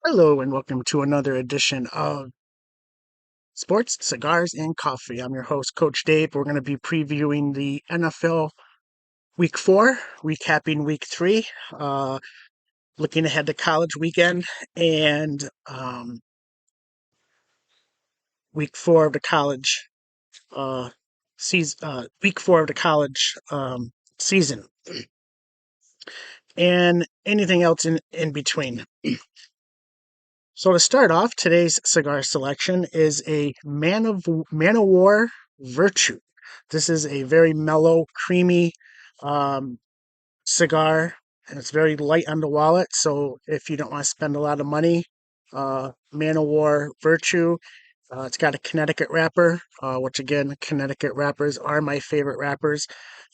Hello and welcome to another edition of Sports, Cigars, and Coffee. I'm your host, Coach Dave. We're going to be previewing the NFL Week 4, recapping Week 3, looking ahead to college weekend, and Week 4 of the college season. Week 4 of the college season, and anything else in between. So to start off, today's cigar selection is a Man of War Virtue. This is a very mellow, creamy um, cigar, and it's very light on the wallet. So if you don't want to spend a lot of money, Man of War Virtue. It's got a Connecticut wrapper, which again, Connecticut wrappers are my favorite wrappers.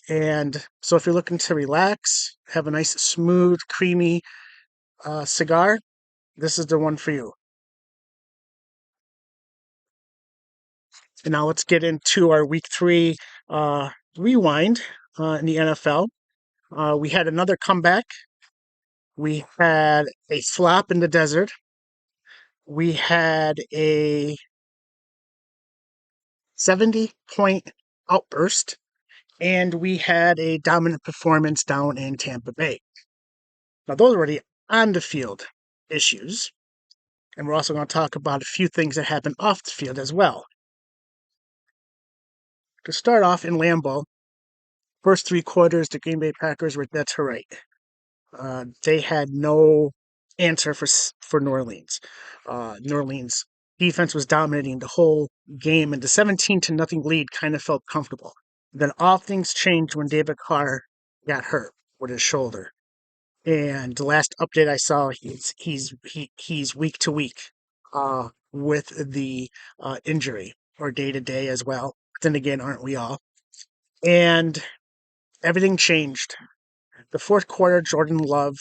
And so if you're looking to relax, have a nice, smooth, creamy cigar, this is the one for you. And now let's get into our week 3 rewind in the NFL. We had another comeback. We had a flop in the desert. We had a 70-point outburst. And we had a dominant performance down in Tampa Bay. Now, those were the on the field issues. And we're also going to talk about a few things that happened off the field as well. To start off in Lambeau, first 3 quarters, the Green Bay Packers were dead to right. They had no answer for New Orleans. New Orleans defense was dominating the whole game, and the 17-0 lead kind of felt comfortable. Then all things changed when David Carr got hurt with his shoulder. And the last update I saw, he's week to week with the injury, or day to day as well. Then again, aren't we all? And everything changed. The fourth quarter, Jordan Love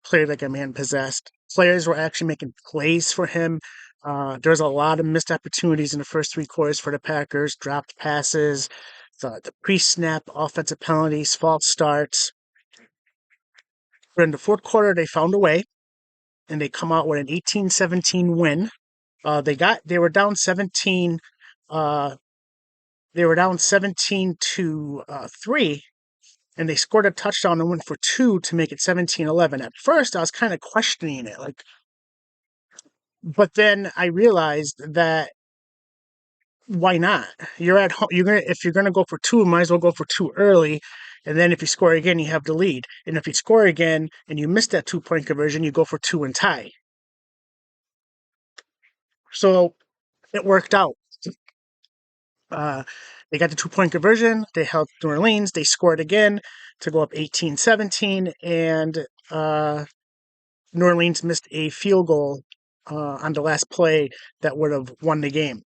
played like a man possessed. Players were actually making plays for him. There's a lot of missed opportunities in the first 3 quarters for the Packers, dropped passes, the pre-snap offensive penalties, false starts. But in the fourth quarter, they found a way, and they come out with an 18-17 win. They were down 17. They were down 17 to 3, and they scored a touchdown and went for 2 to make it 17-11. At first, I was kind of questioning it, but then I realized that why not? You're at home. If you're gonna go for 2, might as well go for 2 early, and then if you score again, you have the lead. And if you score again and you miss that 2-point conversion, you go for 2 and tie. So it worked out. Uh, they got the 2-point conversion. They held New Orleans. They scored again to go up 18-17, and New Orleans missed a field goal on the last play that would have won the game.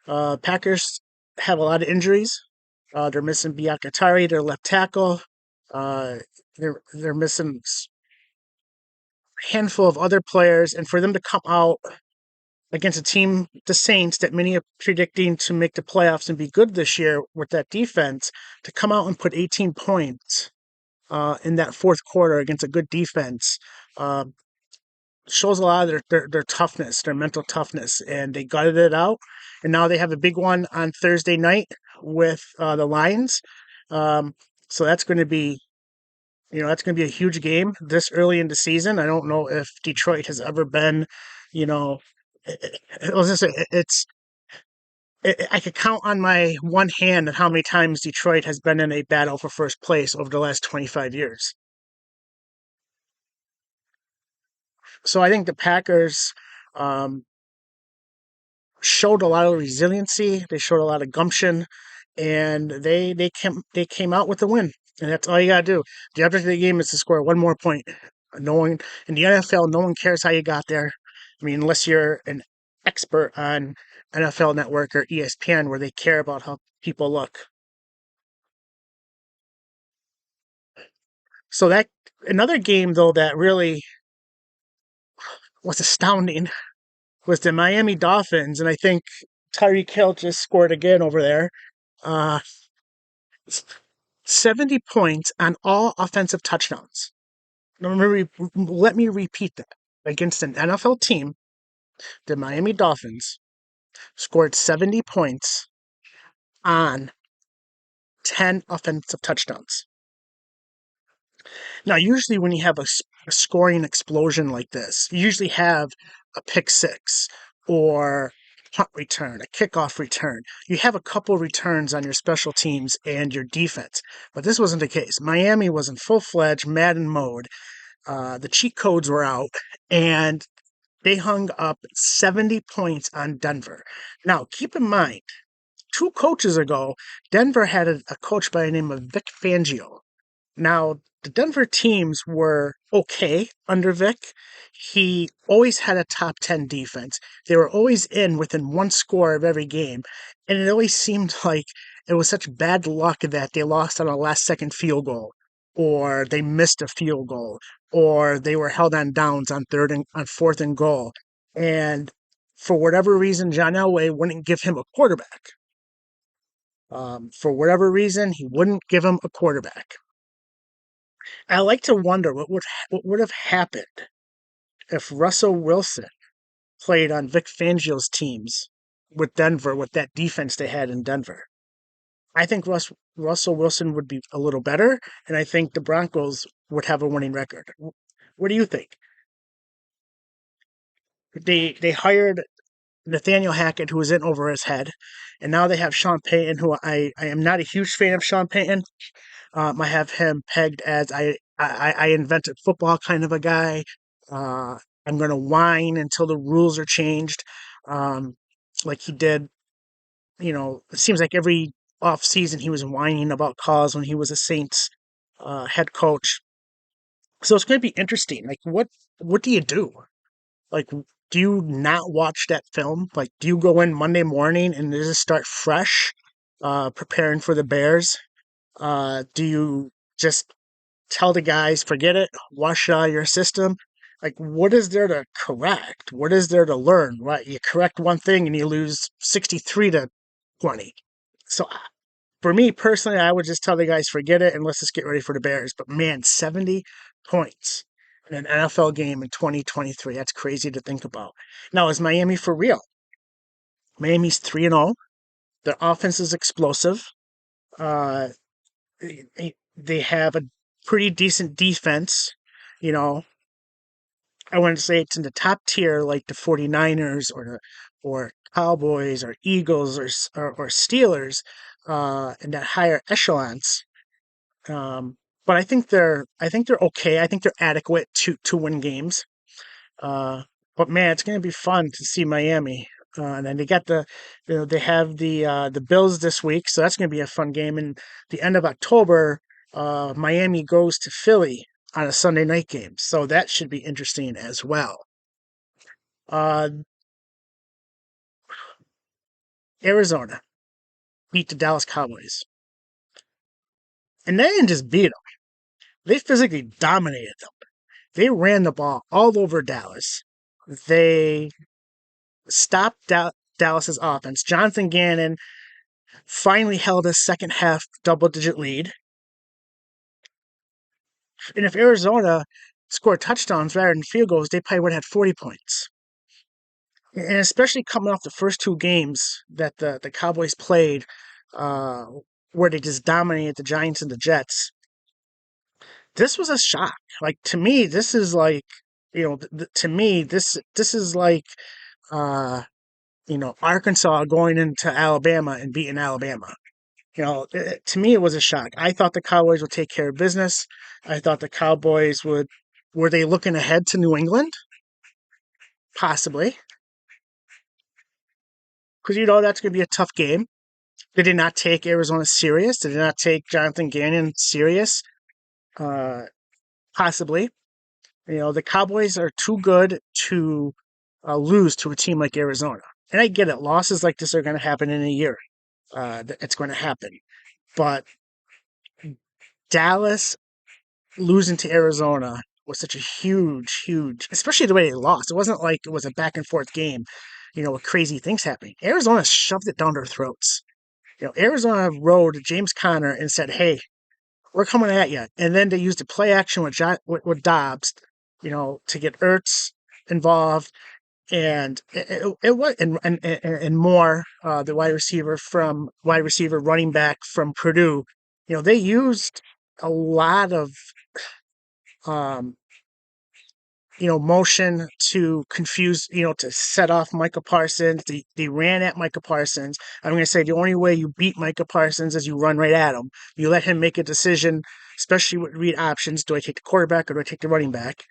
Packers have a lot of injuries. They're missing Biakatari, their left tackle. Uh, they're missing a handful of other players, and for them to come out against a team, the Saints, that many are predicting to make the playoffs and be good this year with that defense, to come out and put 18 points in that fourth quarter against a good defense uh, shows a lot of their toughness, their mental toughness, and they gutted it out. And now they have a big one on Thursday night with the Lions. So that's going to be, that's going to be a huge game this early in the season. I don't know if Detroit has ever been, you know, let's just say I could count on my one hand how many times Detroit has been in a battle for first place over the last 25 years. So I think the Packers um, showed a lot of resiliency. They showed a lot of gumption, and they came out with the win. And that's all you gotta do. The object of the game is to score one more point. No one in the NFL, no one cares how you got there. I mean, unless you're an expert on NFL Network or ESPN, where they care about how people look. So that another game though that really was astounding was the Miami Dolphins, and I think Tyreek Hill just scored again over there. Uh, 70 points on all offensive touchdowns. Let me repeat that. against an NFL team, the Miami Dolphins, scored 70 points on 10 offensive touchdowns. Now, usually when you have a scoring explosion like this, you usually have a pick six or punt return, a kickoff return. You have a couple returns on your special teams and your defense. But this wasn't the case. Miami was in full-fledged Madden mode. The cheat codes were out, and they hung up 70 points on Denver. Now, keep in mind, 2 coaches ago, Denver had a coach by the name of Vic Fangio. Now, the Denver teams were okay under Vic. He always had a top 10 defense. They were always in within one score of every game. And it always seemed like it was such bad luck that they lost on a last second field goal, or they missed a field goal, or they were held on downs on fourth and goal. And for whatever reason, John Elway wouldn't give him a quarterback. For whatever reason, he wouldn't give him a quarterback. I like to wonder what would have happened if Russell Wilson played on Vic Fangio's teams with Denver, with that defense they had in Denver. I think Russell Wilson would be a little better, and I think the Broncos would have a winning record. What do you think? They hired Nathaniel Hackett, who was in over his head, and now they have Sean Payton, who I am not a huge fan of Sean Payton. I have him pegged as I invented football kind of a guy. I'm going to whine until the rules are changed, like he did. It seems like every off season he was whining about calls when he was a Saints head coach. So it's going to be interesting. Like, what do you do? Like, do you not watch that film? Like, do you go in Monday morning and just start fresh, preparing for the Bears? Do you just tell the guys, forget it, wash your system? Like, what is there to correct? What is there to learn? Right? You correct one thing and you lose 63-20. So, for me personally, I would just tell the guys, forget it, and let's just get ready for the Bears. But man, 70 points in an NFL game in 2023. That's crazy to think about. Now, is Miami for real? Miami's 3-0. Their offense is explosive. Uh, they have a pretty decent defense. You know, I wouldn't say it's in the top tier like the 49ers or Cowboys or Eagles or Steelers in that higher echelons. But I think they're okay. I think they're adequate to win games. Uh, but man, it's going to be fun to see Miami. And then they have the Bills this week, so that's going to be a fun game. And the end of October, Miami goes to Philly on a Sunday night game, so that should be interesting as well. Uh, Arizona beat the Dallas Cowboys, and they didn't just beat them; they physically dominated them. They ran the ball all over Dallas. They stopped Dallas's offense. Jonathan Gannon finally held a second half double digit lead. And if Arizona scored touchdowns rather than field goals, they probably would have had 40 points. And especially coming off the first 2 games that the Cowboys played, uh, where they just dominated the Giants and the Jets, this was a shock. Like, to me, this is like, to me, this is like, uh, Arkansas going into Alabama and beating Alabama. To me, it was a shock. I thought the Cowboys would take care of business. I thought the Cowboys would. Were they looking ahead to New England? Possibly. Because, that's going to be a tough game. They did not take Arizona serious. They did not take Jonathan Gannon serious. Uh, Possibly. The Cowboys are too good to lose to a team like Arizona. And I get it. Losses like this are going to happen in a year. It's going to happen. But Dallas losing to Arizona was such a huge, especially the way they lost. It wasn't like it was a back and forth game, with crazy things happening. Arizona shoved it down their throats. Arizona rode James Conner and said, "Hey, we're coming at you." And then they used the play action with Dobbs, to get Ertz involved, and it was and more the wide receiver running back from Purdue. They used a lot of um, motion to confuse, to set off Micah Parsons. They ran at Micah Parsons. I'm going to say the only way you beat Micah Parsons is you run right at him. You let him make a decision, especially with read options. Do I take the quarterback or do I take the running back?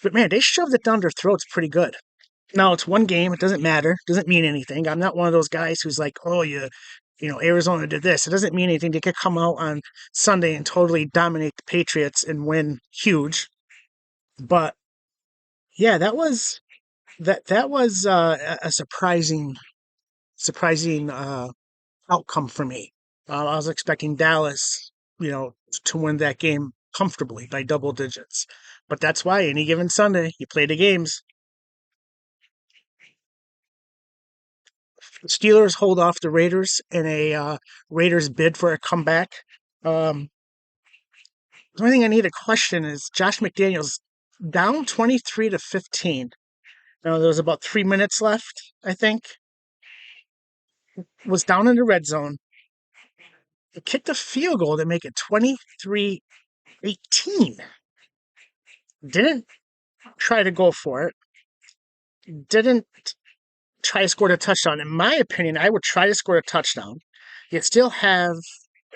But man, they shoved it down their throats pretty good. Now it's one game. It doesn't matter. It doesn't mean anything. I'm not one of those guys who's like, oh, Arizona did this. It doesn't mean anything. They could come out on Sunday and totally dominate the Patriots and win huge. But yeah, that was a surprising outcome for me. I was expecting Dallas, to win that game comfortably by double digits. But that's why any given Sunday you play the games. The Steelers hold off the Raiders in a Raiders bid for a comeback. Um, the only thing I need to question is Josh McDaniels down 23-15. Now there was about 3 minutes left, I think. Was down in the red zone. He kicked a field goal to make it 23-18. Didn't try to go for it. Didn't try to score a touchdown. In my opinion, I would try to score a touchdown. You still have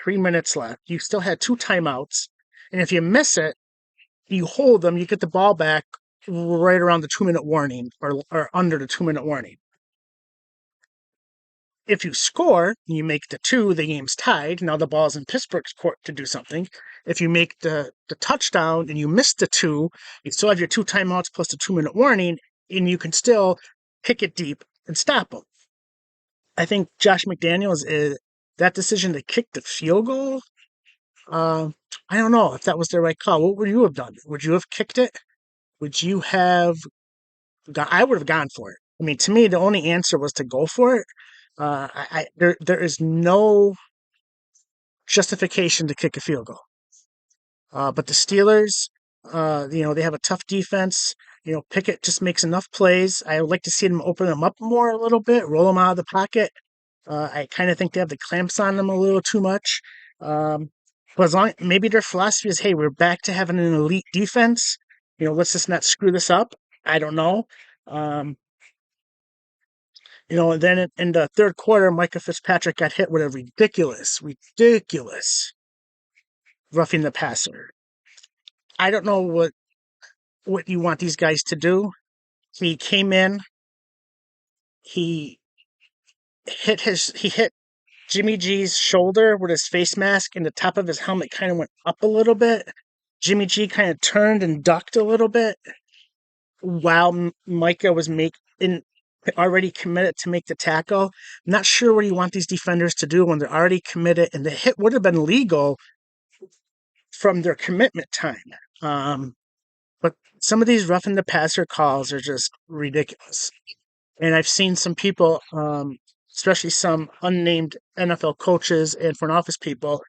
3 minutes left. You still had two timeouts. And if you miss it, you hold them, you get the ball back right around the 2 minute warning or under the 2 minute warning. If you score, you make the two, the game's tied. Now the ball's in Pittsburgh's court to do something. If you make the touchdown and you miss the two, you still have your two timeouts plus the 2 minute warning, and you can still kick it deep and stop them. I think Josh McDaniels is that decision to kick the field goal. I don't know if that was the right call. What would you have done? Would you have kicked it? Would you have I would have gone for it. I mean, to me, the only answer was to go for it. There is no justification to kick a field goal. But the Steelers, they have a tough defense. Pickett just makes enough plays. I would like to see them open them up more a little bit, roll them out of the pocket. I kind of think they have the clamps on them a little too much. But maybe their philosophy is, hey, we're back to having an elite defense. Let's just not screw this up. I don't know. And then in the third quarter, Micah Fitzpatrick got hit with a ridiculous roughing the passer. I don't know what you want these guys to do. He came in, he hit Jimmy G's shoulder with his face mask, and the top of his helmet kind of went up a little bit. Jimmy G kind of turned and ducked a little bit while Micah was already committed to make the tackle. I'm not sure what you want these defenders to do when they're already committed, and the hit would have been legal from their commitment time. But some of these roughing the passer calls are just ridiculous. And I've seen some people, especially some unnamed NFL coaches and front office people,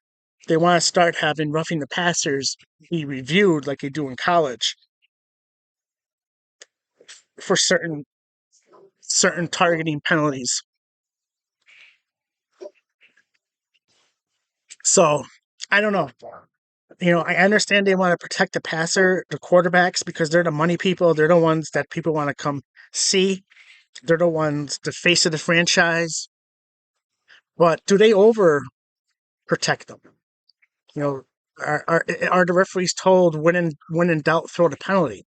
they want to start having roughing the passers be reviewed like they do in college for certain targeting penalties. So I don't know. I understand they want to protect the passer, the quarterbacks, because they're the money people. They're the ones that people want to come see. They're the ones, the face of the franchise. But do they over protect them? Are the referees told when in doubt throw the penalty?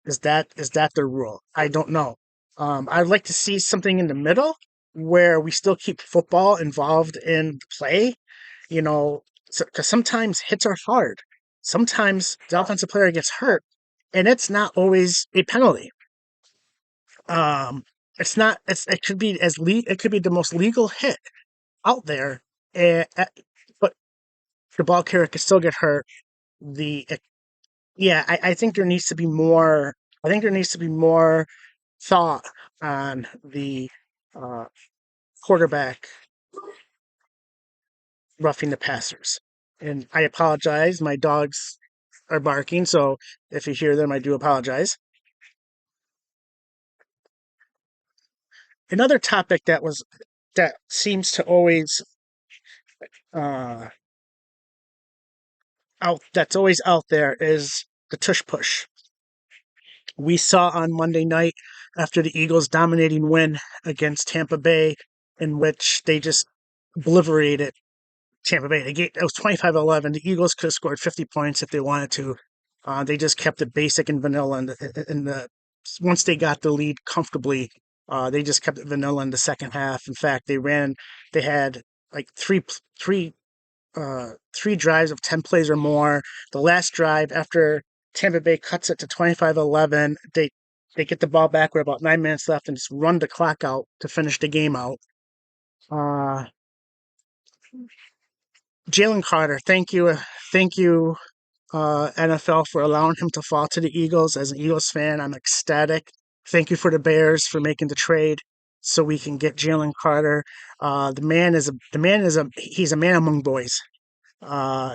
Is that the rule? I don't know. I'd like to see something in the middle where we still keep football involved in play. Because sometimes hits are hard. Sometimes the offensive player gets hurt, and it's not always a penalty. It's not. It could be it could be the most legal hit out there, but the ball carrier could still get hurt. Yeah, I think there needs to be more. I think there needs to be more thought on the uh, quarterback roughing the passers. And I apologize. My dogs are barking, so if you hear them, I do apologize. Another topic that seems to always uh, that's always out there is the tush push. We saw on Monday night after the Eagles' dominating win against Tampa Bay, in which they just obliterated Tampa Bay. It was 25-11. The Eagles could have scored 50 points if they wanted to. They just kept it basic and vanilla, and once they got the lead comfortably, they just kept it vanilla in the second half. In fact, they had like three drives of 10 plays or more. The last drive, after Tampa Bay cuts it to 25-11, they get the ball back with about 9 minutes left and just run the clock out to finish the game out. Uh, Jalen Carter, thank you, NFL, for allowing him to fall to the Eagles. As an Eagles fan, I'm ecstatic. Thank you for the Bears for making the trade so we can get Jalen Carter. He's a man among boys.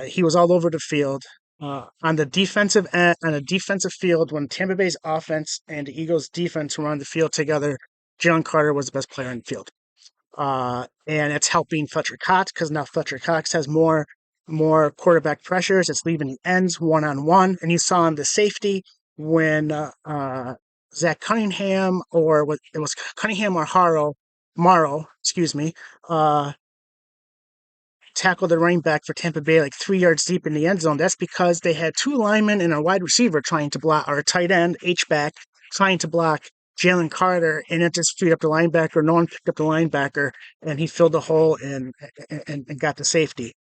He was all over the field. On the defensive end, on a defensive field, when Tampa Bay's offense and the Eagles' defense were on the field together, Jalen Carter was the best player on the field. And it's helping Fletcher Cox because now Fletcher Cox has more quarterback pressures. It's leaving the ends one-on-one. And you saw on the safety when Zach Cunningham, it was Cunningham or Morrow, excuse me, tackled the running back for Tampa Bay like 3 yards deep in the end zone. That's because they had two linemen and a wide receiver trying to block, or a tight end, H-back, trying to block Jalen Carter, and it just freed up the linebacker. No one picked up the linebacker, and he filled the hole and got the safety.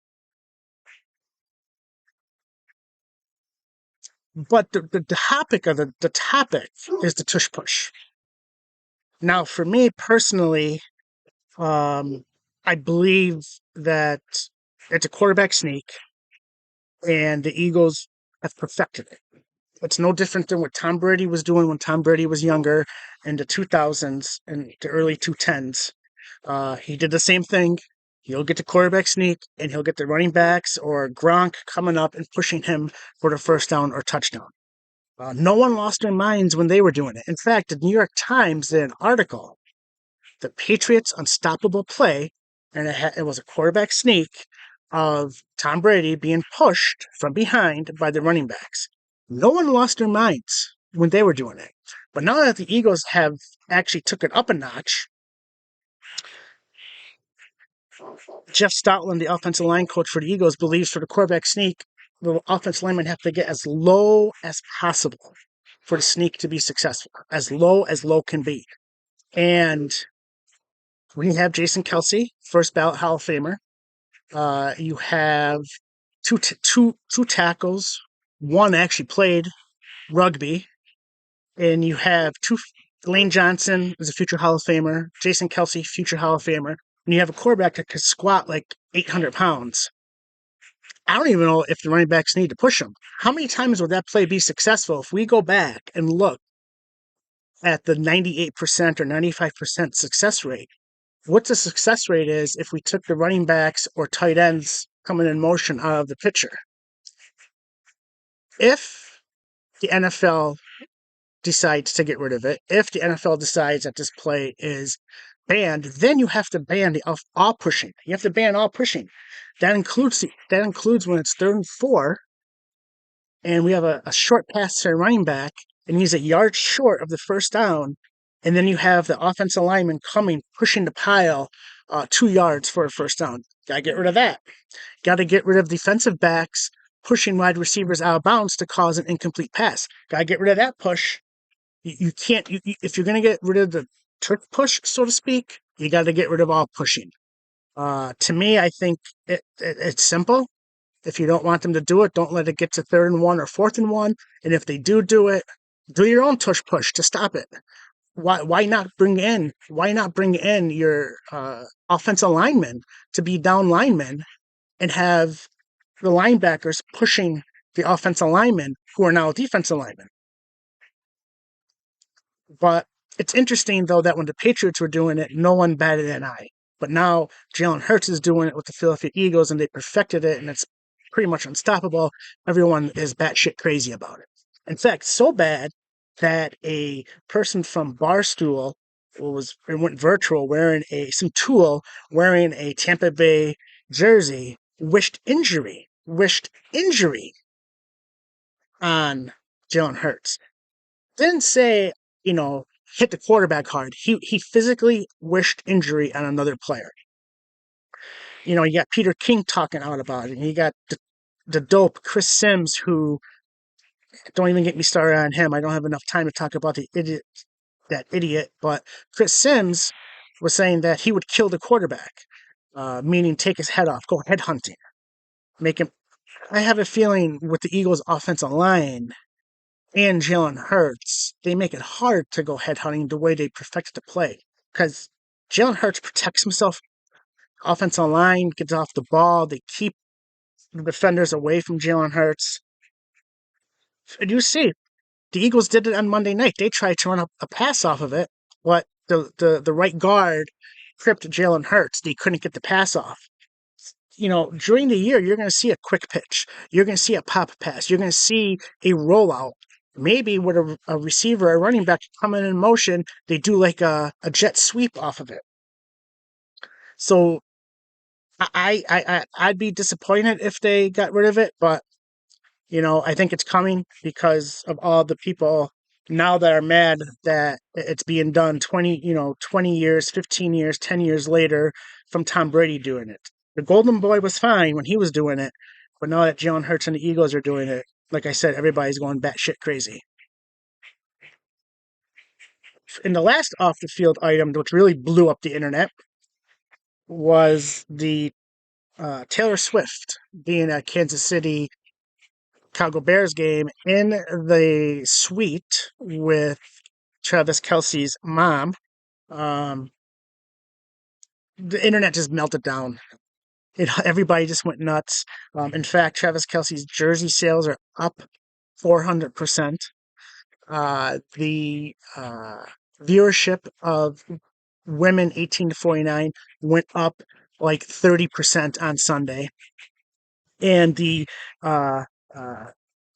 But the topic is the tush push. Now, for me personally, I believe that it's a quarterback sneak, and the Eagles have perfected it. It's no different than what Tom Brady was doing when Tom Brady was younger in the 2000s and the early 2010s. He did the same thing. He'll get the quarterback sneak, and he'll get the running backs or Gronk coming up and pushing him for the first down or touchdown. No one lost their minds when they were doing it. In fact, the New York Times did an article, "The Patriots' Unstoppable Play," and it was a quarterback sneak of Tom Brady being pushed from behind by the running backs. No one lost their minds when they were doing it. But now that the Eagles have actually took it up a notch, Jeff Stoutland, the offensive line coach for the Eagles, believes for the quarterback sneak, the offensive linemen have to get as low as possible for the sneak to be successful, as low can be. And we have Jason Kelce, first ballot Hall of Famer. You have two tackles. One actually played rugby, and you have Lane Johnson is a future Hall of Famer. Jason Kelce, future Hall of Famer. And you have a quarterback that could squat like 800 pounds. I don't even know if the running backs need to push him. How many times would that play be successful if we go back and look at the 98% or 95% success rate? What the success rate is if we took the running backs or tight ends coming in motion out of the picture. If the NFL decides to get rid of it, if the NFL decides that this play is banned, then you have to ban all pushing. You have to ban all pushing. That includes when it's 3rd and 4, and we have a short pass to a running back, and he's a yard short of the first down, and then you have the offensive lineman coming, pushing the pile 2 yards for a first down. Gotta get rid of that. Gotta get rid of defensive backs pushing wide receivers out of bounds to cause an incomplete pass. Gotta get rid of that push. You can't, if you're gonna get rid of the tush push, so to speak, you gotta get rid of all pushing. To me, I think it's simple. If you don't want them to do it, don't let it get to 3rd and 1 or 4th and 1. And if they do it, do your own tush push to stop it. Why not bring in your offensive linemen to be down linemen and have the linebackers pushing the offensive linemen who are now defensive linemen? But it's interesting, though, that when the Patriots were doing it, no one batted an eye. But now Jalen Hurts is doing it with the Philadelphia Eagles, and they perfected it, and it's pretty much unstoppable. Everyone is batshit crazy about it. In fact, so bad that a person from Barstool went virtual some tool wearing a Tampa Bay jersey, wished injury on Jalen Hurts. Didn't say, hit the quarterback hard. He physically wished injury on another player. You got Peter King talking out about it. And you got the dope Chris Sims, who, don't even get me started on him. I don't have enough time to talk about that idiot. But Chris Sims was saying that he would kill the quarterback, meaning take his head off, go head hunting, make him. I have a feeling with the Eagles' offensive line and Jalen Hurts, they make it hard to go head hunting the way they perfected the play. Because Jalen Hurts protects himself, offensive line gets off the ball, they keep the defenders away from Jalen Hurts. And you see, the Eagles did it on Monday night. They tried to run a pass off of it, but the right guard tripped Jalen Hurts. They couldn't get the pass off. During the year, you're going to see a quick pitch. You're going to see a pop pass. You're going to see a rollout. Maybe with a receiver, a running back coming in motion, they do like a jet sweep off of it. So I'd be disappointed if they got rid of it, but I think it's coming because of all the people now that are mad that it's being done 20 years, 15 years, 10 years later from Tom Brady doing it. The Golden Boy was fine when he was doing it, but now that Jalen Hurts and the Eagles are doing it, like I said, everybody's going batshit crazy. And the last off the field item, which really blew up the internet, was the Taylor Swift being at Kansas City Chicago Bears game in the suite with Travis Kelce's mom. The internet just melted down. Everybody just went nuts. In fact, Travis Kelce's jersey sales are up 400%. The viewership of women 18 to 49 went up like 30% on Sunday. And the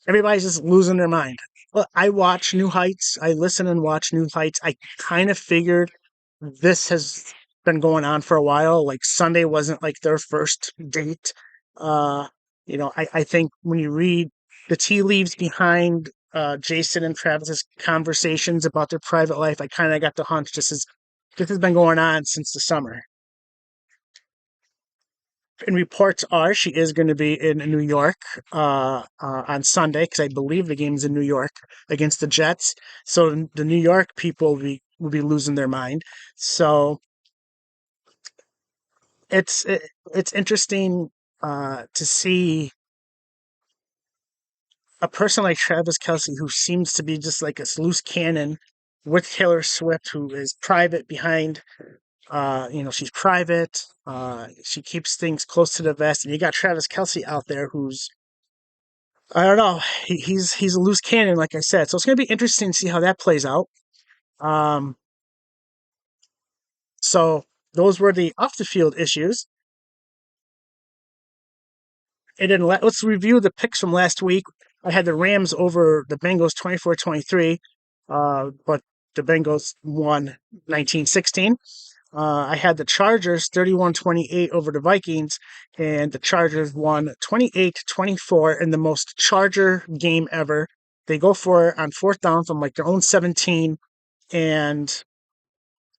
everybody's just losing their mind. Well, I watch New Heights. I listen and watch New Heights. I kind of figured this has been going on for a while. Like Sunday wasn't like their first date. I think when you read the tea leaves behind Jason and Travis's conversations about their private life, I kind of got the hunch this has been going on since the summer. And reports are she is going to be in New York on Sunday, because I believe the game's in New York against the Jets. So the New York people will be losing their mind. So it's interesting to see a person like Travis Kelce, who seems to be just like a loose cannon, with Taylor Swift, who is private behind. She's private. She keeps things close to the vest, and you got Travis Kelce out there who's, I don't know, he's a loose cannon, like I said. So it's going to be interesting to see how that plays out. Um, so those were the off the field issues. And then let's review the picks from last week. I had the Rams over the Bengals 24-23, but the Bengals won 19-16. I had the Chargers 31-28 over the Vikings, and the Chargers won 28-24 in the most Charger game ever. They go for it on fourth down from like their own 17, and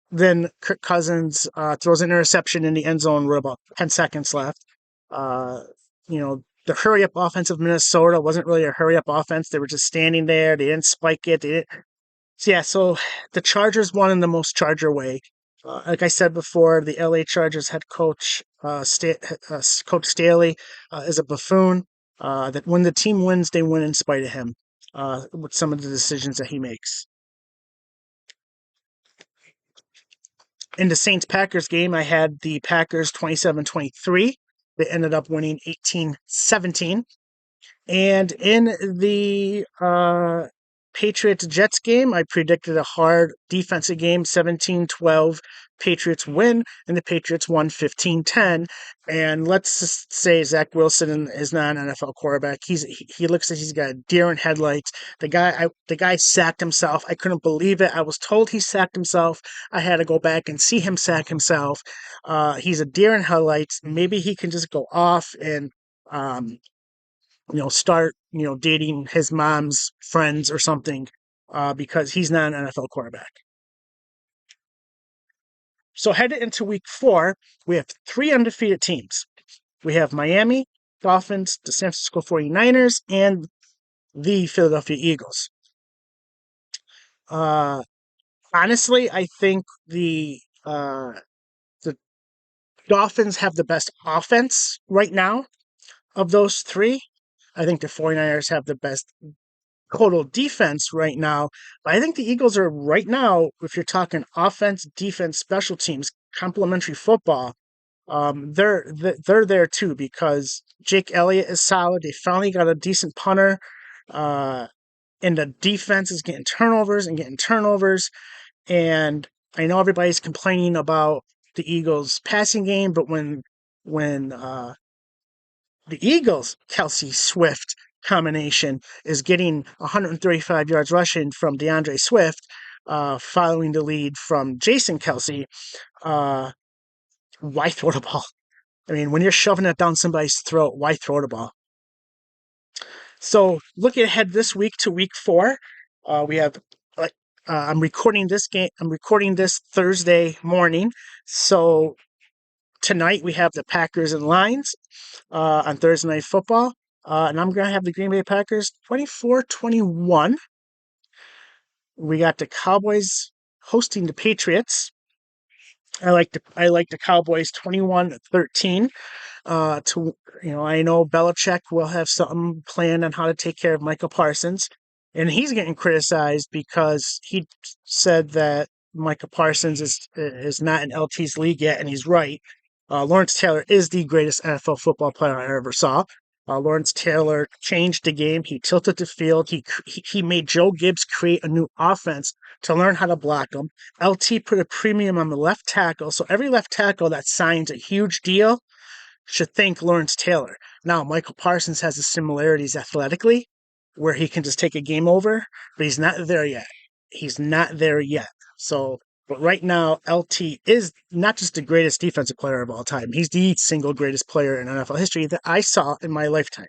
then Kirk Cousins throws an interception in the end zone with about 10 seconds left. Uh, the hurry up offense of Minnesota wasn't really a hurry up offense. They were just standing there. They didn't spike it. So the Chargers won in the most Charger way. Like I said before, the LA Chargers head coach, Coach Staley, is a buffoon. That when the team wins, they win in spite of him, with some of the decisions that he makes. In the Saints-Packers game, I had the Packers 27-23. They ended up winning 18-17. And in the Patriots-Jets game, I predicted a hard defensive game, 17-12. Patriots win, and the Patriots won 15-10. And let's just say Zach Wilson is not an NFL quarterback. He looks like he's got a deer in headlights. The guy sacked himself. I couldn't believe it. I was told he sacked himself. I had to go back and see him sack himself. He's a deer in headlights. Maybe he can just go off and start, dating his mom's friends or something, because he's not an NFL quarterback. So headed into week 4, we have 3 undefeated teams. We have Miami Dolphins, the San Francisco 49ers, and the Philadelphia Eagles. Honestly, I think the Dolphins have the best offense right now of those 3. I think the 49ers have the best total defense right now. But I think the Eagles are right now, if you're talking offense, defense, special teams, complementary football, they're there too, because Jake Elliott is solid. They finally got a decent punter, and the defense is getting turnovers. And I know everybody's complaining about the Eagles' passing game, but when the Eagles' Kelce Swift combination is getting 135 yards rushing from DeAndre Swift, following the lead from Jason Kelce, why throw the ball? I mean, when you're shoving it down somebody's throat, why throw the ball? So looking ahead this week to week 4, we have. I'm recording this Thursday morning. So tonight we have the Packers and Lions on Thursday Night Football. And I'm going to have the Green Bay Packers 24-21. We got the Cowboys hosting the Patriots. I like the Cowboys 21-13. I know Belichick will have something planned on how to take care of Michael Parsons, and he's getting criticized because he said that Michael Parsons is not in LT's league yet, and he's right. Lawrence Taylor is the greatest NFL football player I ever saw. Lawrence Taylor changed the game. He tilted the field. He made Joe Gibbs create a new offense to learn how to block him. LT put a premium on the left tackle, so every left tackle that signs a huge deal should thank Lawrence Taylor. Now, Michael Parsons has the similarities athletically, where he can just take a game over, but he's not there yet. So, but right now, LT is not just the greatest defensive player of all time. He's the single greatest player in NFL history that I saw in my lifetime.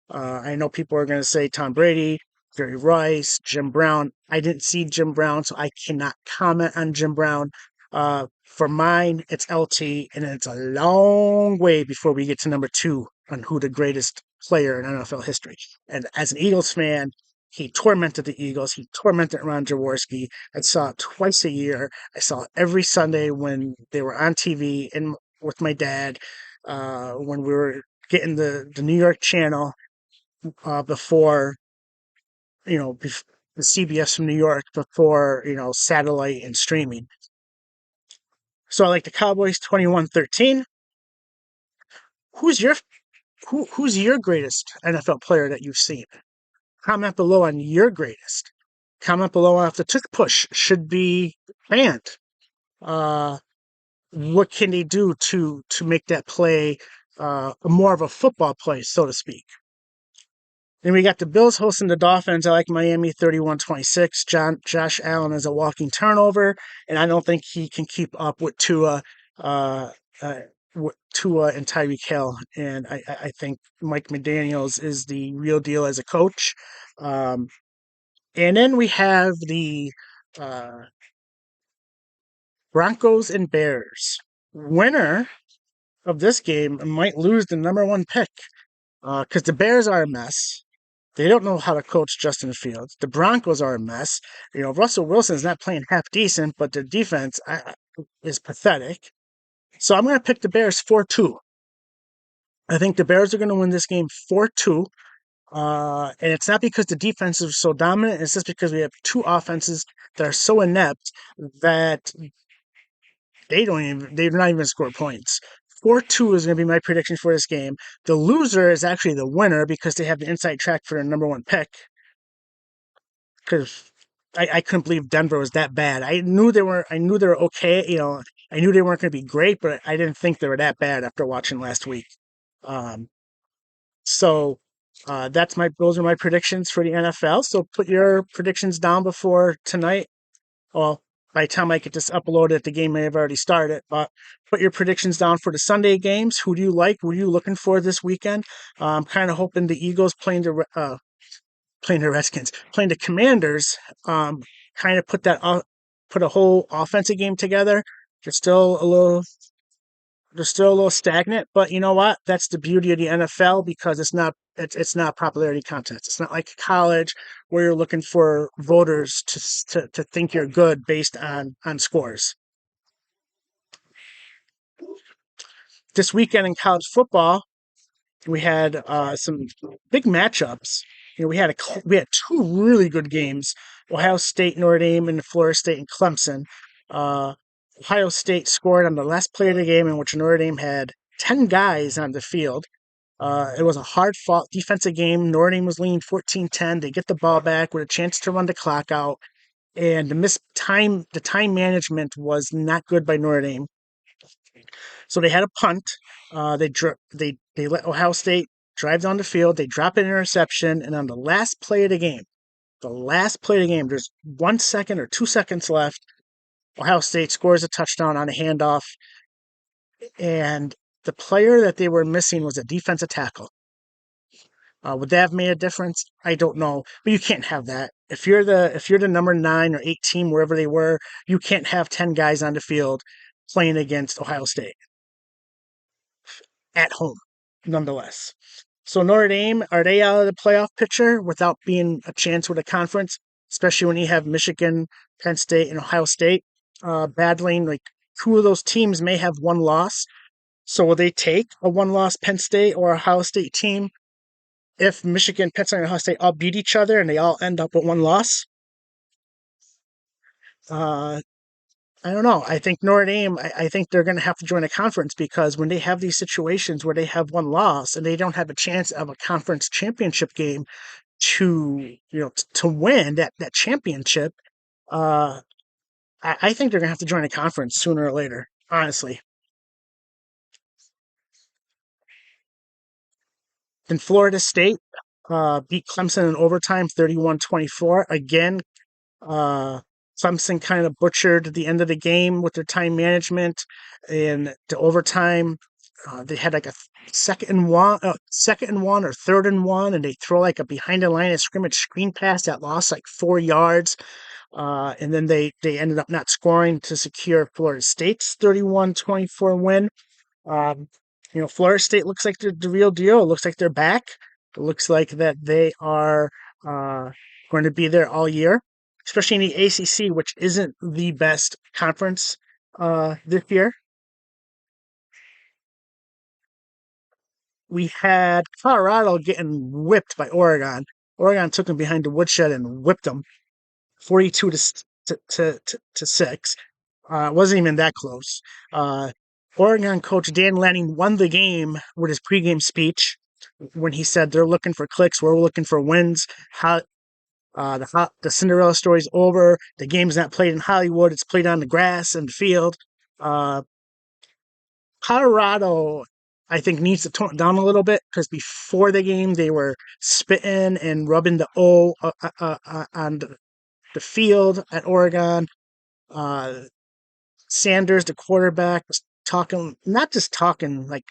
I know people are going to say Tom Brady, Jerry Rice, Jim Brown. I didn't see Jim Brown, so I cannot comment on Jim Brown. For mine, it's LT, and it's a long way before we get to number 2 on who the greatest player in NFL history. And as an Eagles fan, he tormented the Eagles. He tormented Ron Jaworski. I saw it twice a year. I saw it every Sunday when they were on TV and with my dad, when we were getting the New York channel, before, the CBS from New York, before, satellite and streaming. So I like the Cowboys 21-13. Who's your greatest NFL player that you've seen? Comment below on your greatest. Comment below if the Tush Push should be banned. What can they do to make that play more of a football play, so to speak? Then we got the Bills hosting the Dolphins. I like Miami 31-26. Josh Allen is a walking turnover, and I don't think he can keep up with Tua and Tyreek Hill. And I think Mike McDaniels is the real deal as a coach. And then we have the Broncos and Bears. Winner of this game might lose the number 1 pick, because the Bears are a mess. They don't know how to coach Justin Fields. The Broncos are a mess. Russell Wilson's not playing half decent, but their defense is pathetic. So I'm going to pick the Bears 4-2. I think the Bears are going to win this game 4-2. And it's not because the defense is so dominant. It's just because we have 2 offenses that are so inept that they're not even score points. 4-2 is going to be my prediction for this game. The loser is actually the winner because they have the inside track for their number 1 pick. because I couldn't believe Denver was that bad. I knew they were. I knew they were okay. I knew they weren't going to be great, but I didn't think they were that bad after watching last week. Um, so those are my predictions for the NFL. So put your predictions down before tonight. Well, by the time I get this uploaded, the game may have already started. But put your predictions down for the Sunday games. Who do you like? Who are you looking for this weekend? I'm kind of hoping the Eagles playing the Redskins, playing the Commanders. Kind of put a whole offensive game together. They're still a little they're still a little stagnant, but you know what? That's the beauty of the NFL because it's not popularity contest. It's not like college where you're looking for voters to think you're good based on scores. This weekend in college football, we had some big matchups. We had two really good games: Ohio State, Notre Dame, and Florida State and Clemson. Uh, Ohio State scored on the last play of the game, in which Notre Dame had 10 guys on the field. It was a hard fought defensive game. Notre Dame was leading 14-10. They get the ball back with a chance to run the clock out, and the time management was not good by Notre Dame. So they had a punt. They let Ohio State drive down the field. They drop an interception, and on the last play of the game, there's 1 second or 2 seconds left. Ohio State scores a touchdown on a handoff, and the player that they were missing was a defensive tackle. Would that have made a difference? I don't know, but you can't have that. If you're the number 9 or 8 team, wherever they were, you can't have 10 guys on the field playing against Ohio State at home, nonetheless. So Notre Dame, are they out of the playoff picture without being a chance with a conference? Especially when you have Michigan, Penn State, and Ohio State battling. Like two of those teams may have one loss. So will they take a one-loss Penn State or Ohio State team if Michigan, Penn State, and Ohio State all beat each other and they all end up with one loss? Uh, I don't know. I think Notre Dame, I think they're going to have to join a conference because when they have these situations where they have one loss and they don't have a chance of a conference championship game to win that championship, uh, I think they're going to have to join a conference sooner or later, honestly. Then Florida State beat Clemson in overtime 31-24. Again, Uh, Clemson kind of butchered the end of the game with their time management and the overtime. They had like a second and one or third and one, and they throw like a behind the line of scrimmage screen pass that lost like 4 yards. And then they ended up not scoring to secure Florida State's 31-24 win. Um, Florida State looks like they're the real deal. It looks like they're back. It looks like that they are uh, going to be there all year, especially in the ACC, which isn't the best conference this year. We had Colorado getting whipped by Oregon. Oregon took them behind the woodshed and whipped them 42 to 6. It wasn't even that close. Uh, Oregon coach Dan Lanning won the game with his pregame speech when he said they're looking for clicks, we're looking for wins. The Cinderella story's over. The game's not played in Hollywood; it's played on the grass and the field. Uh, Colorado, I think, needs to tone it down a little bit because before the game they were spitting and rubbing the O on the field at Oregon. Uh, Sanders, the quarterback, was talking, not just talking like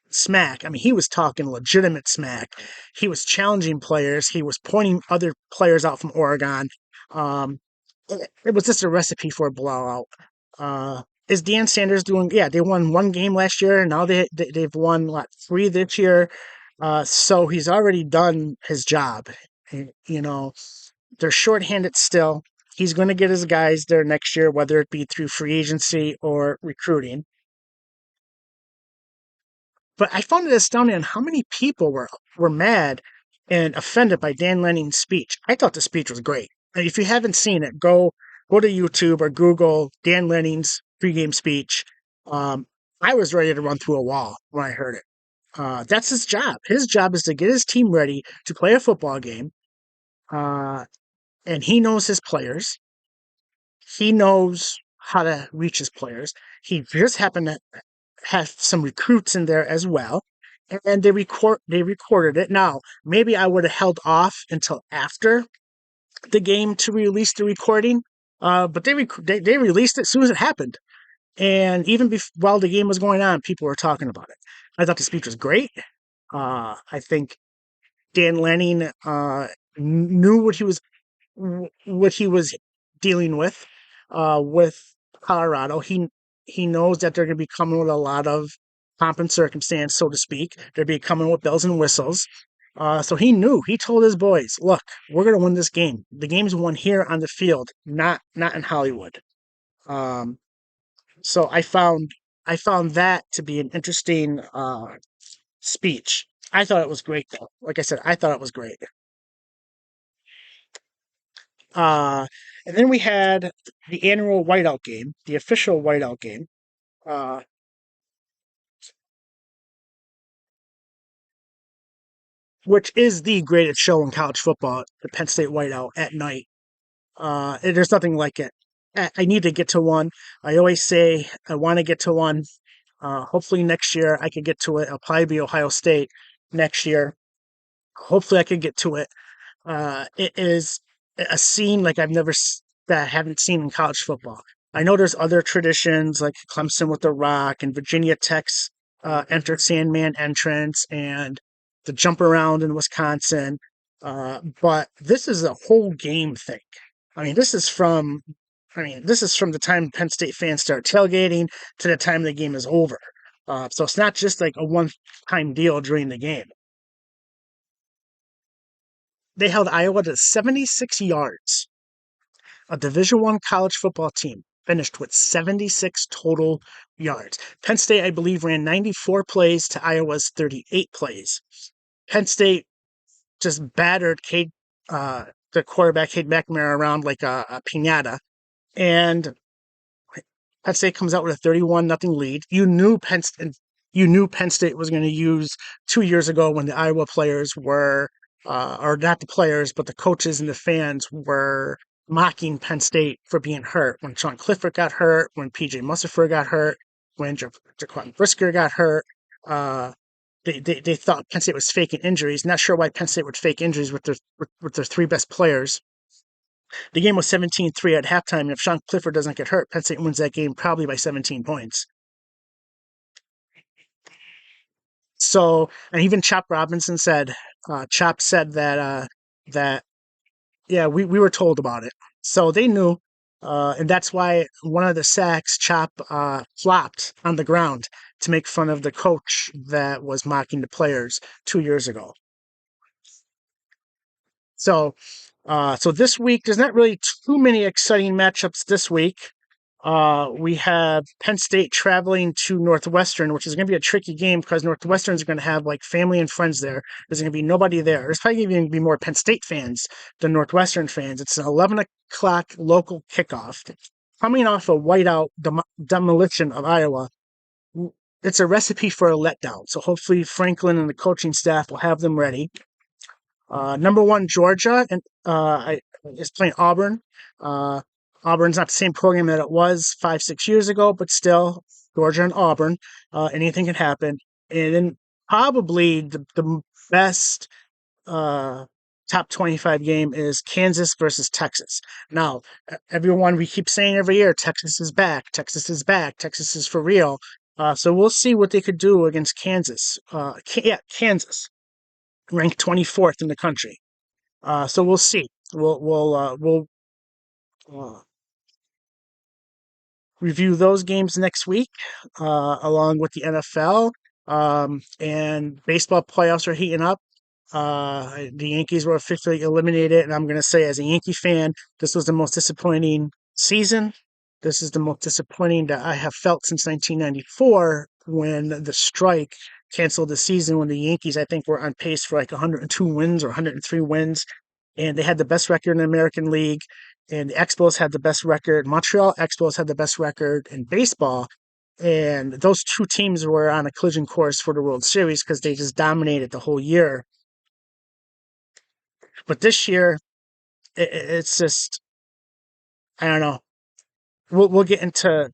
smack. I mean, he was talking legitimate smack. He was challenging players. He was pointing other players out from Oregon. It was just a recipe for a blowout. Is Dan Sanders doing? Yeah, they won one game last year, and now they've won what, three this year. So he's already done his job. You know, they're shorthanded still. He's going to get his guys there next year, whether it be through free agency or recruiting. But I found it astounding on how many people were mad and offended by Dan Lanning's speech. I thought the speech was great. And if you haven't seen it, go to YouTube or Google Dan Lanning's pregame speech. I was ready to run through a wall when I heard it. That's his job. His job is to get his team ready to play a football game. Uh, and he knows his players. He knows how to reach his players. He just happened to have some recruits in there as well, and they recorded it. Now, maybe I would have held off until after the game to release the recording, but they released it as soon as it happened, and even while the game was going on, people were talking about it. I thought the speech was great. I think Dan Lanning knew what he was dealing with Colorado. He knows that they're going to be coming with a lot of pomp and circumstance, so to speak. They're be coming with bells and whistles. So he knew. He told his boys, "Look, we're going to win this game. The game's won here on the field, not in Hollywood." Um, so I found that to be an interesting speech. I thought it was great, though. Like I said, I thought it was great. Uh, and then we had the annual whiteout game, the official whiteout game, uh, which is the greatest show in college football, the Penn State whiteout at night. There's nothing like it. I need to get to one. I always say I want to get to one. Hopefully next year I could get to it. I'll probably be Ohio State next year. Hopefully I could get to it. It is a scene like that I haven't seen in college football. I know there's other traditions like Clemson with the Rock and Virginia Tech's Enter Sandman entrance and the jump around in Wisconsin, but this is a whole game thing. I mean, this is from the time Penn State fans start tailgating to the time the game is over. So it's not just like a one-time deal during the game. They held Iowa to 76 yards. A Division I college football team finished with 76 total yards. Penn State, I believe, ran 94 plays to Iowa's 38 plays. Penn State just battered the quarterback, Cade McNamara, around like a pinata. And Penn State comes out with a 31-0 lead. You knew Penn State was going to use 2 years ago when the Iowa players were, or not the players, but the coaches and the fans were mocking Penn State for being hurt. When Sean Clifford got hurt, when PJ Musafir got hurt, when Jaquan Brisker got hurt, uh, they thought Penn State was faking injuries. Not sure why Penn State would fake injuries with their three best players. The game was 17-3 at halftime, and if Sean Clifford doesn't get hurt, Penn State wins that game probably by 17 points. So, and even Chop Robinson said, Chop said that yeah, we were told about it, so they knew, and that's why one of the sacks Chop flopped on the ground to make fun of the coach that was mocking the players 2 years ago. So, so this week there's not really too many exciting matchups this week. We have Penn State traveling to Northwestern, which is going to be a tricky game because Northwestern's going to have like family and friends there. There's going to be nobody there. There's probably going to be more Penn State fans than Northwestern fans. It's an 11 o'clock local kickoff. Coming off a whiteout demolition of Iowa, it's a recipe for a letdown. So hopefully Franklin and the coaching staff will have them ready. Number one, Georgia, and is playing Auburn. Auburn's not the same program that it was 5-6 years ago, but still, Georgia and Auburn, anything can happen. And then probably the best top 25 game is Kansas versus Texas. Now, everyone, we keep saying every year, Texas is back, Texas is back, Texas is for real. So we'll see what they could do against Kansas. Kansas, ranked 24th in the country. So we'll see. We'll review those games next week, along with the NFL. And baseball playoffs are heating up. The Yankees were officially eliminated, and I'm going to say, as a Yankee fan, this was the most disappointing season. This is the most disappointing that I have felt since 1994 when the strike canceled the season, when the Yankees, I think, were on pace for like 102 wins or 103 wins, and they had the best record in the American League, and the Expos had the best record. Montreal Expos had the best record in baseball, and those two teams were on a collision course for the World Series because they just dominated the whole year. But this year, it's just, I don't know. We'll get into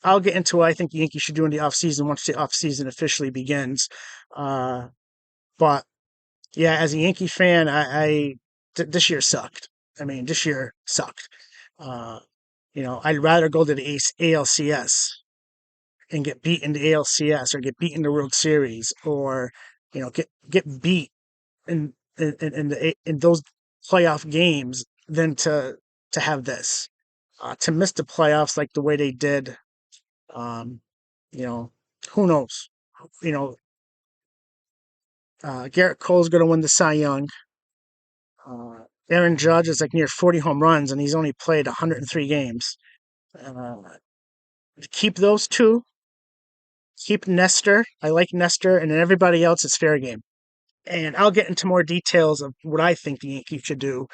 I'll get into what I think the Yankees should do in the offseason once the offseason officially begins. Uh, but yeah, as a Yankee fan, this year sucked. I mean, this year sucked. Uh, I'd rather go to the ALCS and get beat in the ALCS or get beat in the World Series or get beat in those playoff games than to have this. To miss the playoffs like the way they did, um, you know, who knows? You know, Garrett Cole's going to win the Cy Young. Uh, Aaron Judge is like near 40 home runs, and he's only played 103 games. Uh, keep those two. Keep Nestor. I like Nestor, and then everybody else is fair game. And I'll get into more details of what I think the Yankees should do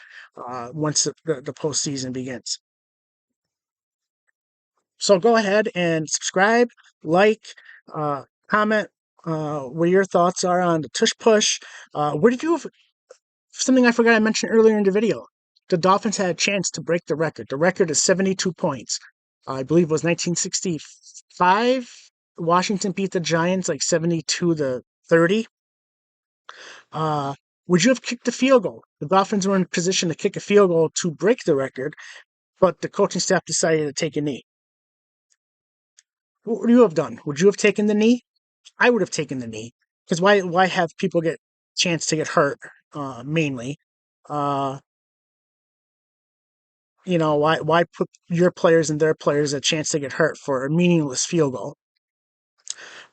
once the postseason begins. So go ahead and subscribe, like, uh, comment what your thoughts are on the Tush Push. Where did you something I forgot I mentioned earlier in the video? The Dolphins had a chance to break the record. The record is 72 points. I believe it was 1965. Washington beat the Giants like 72-30. Uh, would you have kicked the field goal? The Dolphins were in position to kick a field goal to break the record, but the coaching staff decided to take a knee. What would you have done? Would you have taken the knee? I would have taken the knee because why have people get chance to get hurt? Mainly, uh, why put your players and their players a chance to get hurt for a meaningless field goal?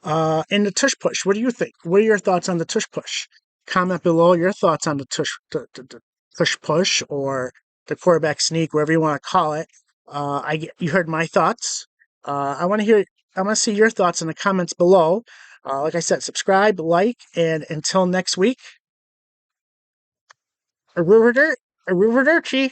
And the Tush Push. What do you think? What are your thoughts on the Tush Push? Comment below your thoughts on the Tush Push or the quarterback sneak, whatever you want to call it. You heard my thoughts. I want to hear. I want to see your thoughts in the comments below. Like I said, subscribe, like, and until next week, arrivederci.